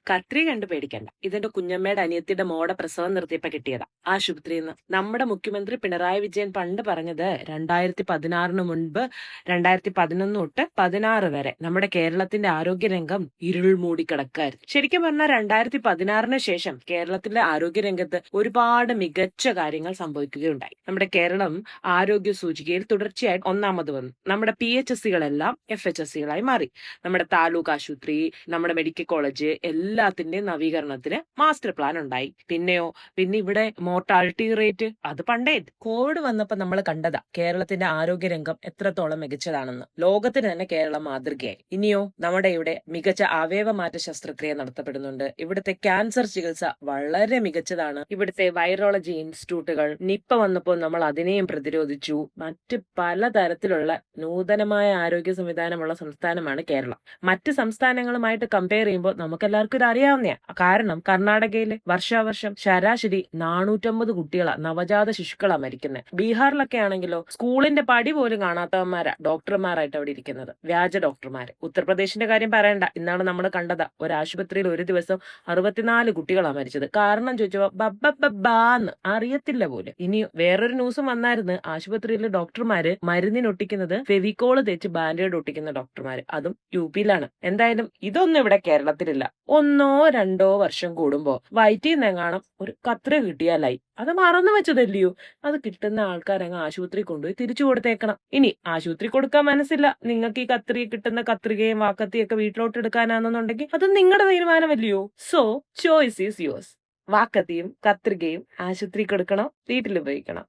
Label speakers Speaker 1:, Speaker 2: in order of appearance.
Speaker 1: കത്രി കണ്ട് പേടിക്കണ്ട. ഇതെന്റെ കുഞ്ഞമ്മയുടെ അനിയത്തിയുടെ മോടെ പ്രസവം നിർത്തിയപ്പോ കിട്ടിയതാ ആശുപത്രിയിൽ നിന്ന്. നമ്മുടെ മുഖ്യമന്ത്രി പിണറായി വിജയൻ പണ്ട് പറഞ്ഞത് 2016 മുൻപ് 2011 തൊട്ട് 16 വരെ നമ്മുടെ കേരളത്തിന്റെ ആരോഗ്യരംഗം ഇരുൾ മൂടിക്കിടക്കായിരുന്നു. ശരിക്കും പറഞ്ഞാൽ 2016 ശേഷം കേരളത്തിലെ ആരോഗ്യരംഗത്ത് ഒരുപാട് മികച്ച കാര്യങ്ങൾ സംഭവിക്കുകയുണ്ടായി. നമ്മുടെ കേരളം ആരോഗ്യ സൂചികയിൽ തുടർച്ചയായി ഒന്നാമത് വന്നു. നമ്മുടെ PHSകളെല്ലാം FHSകളായി മാറി. നമ്മുടെ താലൂക്ക് ആശുപത്രി, നമ്മുടെ മെഡിക്കൽ കോളേജ് എല്ലാത്തിന്റെയും നവീകരണത്തിന് മാസ്റ്റർ പ്ലാൻ ഉണ്ടായി. പിന്നെ ഇവിടെ മോർട്ടാലിറ്റി റേറ്റ് അത് പണ്ടേ കോവിഡ് വന്നപ്പോ നമ്മൾ കണ്ടതാ കേരളത്തിന്റെ ആരോഗ്യരംഗം എത്രത്തോളം മികച്ചതാണെന്ന്. ലോകത്തിന് തന്നെ കേരളം മാതൃകയായി. ഇനിയോ നമ്മുടെ ഇവിടെ മികച്ച അവയവമാറ്റ ശസ്ത്രക്രിയ നടത്തപ്പെടുന്നുണ്ട്. ഇവിടുത്തെ ക്യാൻസർ ചികിത്സ വളരെ മികച്ചതാണ്. ഇവിടുത്തെ വൈറോളജി ഇൻസ്റ്റിറ്റ്യൂട്ടുകൾ നിപ്പ വന്നപ്പോൾ നമ്മൾ അതിനെയും പ്രതിരോധിച്ചു. മറ്റ് പലതരത്തിലുള്ള നൂതനമായ ആരോഗ്യ സംവിധാനമുള്ള സംസ്ഥാനമാണ് കേരളം. മറ്റ് സംസ്ഥാനങ്ങളുമായിട്ട് കമ്പയർ ചെയ്യുമ്പോൾ നമുക്കെല്ലാവർക്കും ഇത് അറിയാവുന്നയാ. കാരണം കർണാടകയിലെ വർഷാവർഷം ശരാശരി 450 കുട്ടികളാ, നവജാത ശിശുക്കളാ മരിക്കുന്നത്. ബീഹാറിലൊക്കെ ആണെങ്കിലോ സ്കൂളിന്റെ പടി പോലും കാണാത്തവന്മാരാ ഡോക്ടർമാരായിട്ട് അവിടെ ഇരിക്കുന്നത്, വ്യാജ ഡോക്ടർമാര്. ഉത്തർപ്രദേശിന്റെ കാര്യം പറയണ്ട, ഇന്നാണ് നമ്മൾ കണ്ടതാ ഒരു ആശുപത്രിയിൽ ഒരു ദിവസം 64 കുട്ടികളാ മരിച്ചത്. കാരണം ചോദിച്ചപ്പോ ബബ്ബബ്ബാന്ന് അറിയത്തില്ല പോലും. ഇനി വേറൊരു ന്യൂസും വന്നായിരുന്നു, ആശുപത്രിയിലെ ഡോക്ടർമാര് മരുന്നിനൊട്ടിക്കുന്നത് ഫെവിക്കോള് തേച്ച് ബാൻഡേഡ് ഒട്ടിക്കുന്ന ഡോക്ടർമാര്, അതും UP-ലാണ്. എന്തായാലും ഇതൊന്നും ഇവിടെ കേരളത്തിലില്ല. 1-2 വർഷം കൂടുമ്പോ വയറ്റിന്നെങ്ങാണം ഒരു കത്രിക കിട്ടിയാലായി. അത് മറന്നു വെച്ചതല്ലയോ, അത് കിട്ടുന്ന ആൾക്കാരങ്ങ് ആശുപത്രി കൊണ്ടുപോയി തിരിച്ചു കൊടുത്തേക്കണം. ഇനി ആശുപത്രി കൊടുക്കാൻ മനസ്സില്ല, നിങ്ങൾക്ക് ഈ കിട്ടുന്ന കത്രികയും വാക്കത്തിയൊക്കെ വീട്ടിലോട്ട് എടുക്കാനാണെന്നുണ്ടെങ്കിൽ അത് നിങ്ങളുടെ തീരുമാനമല്ലയോ. So choice is yours. വാക്കത്തിയും കത്രികയും ആശുപത്രി കൊടുക്കണോ വീട്ടിൽ ഉപയോഗിക്കണം?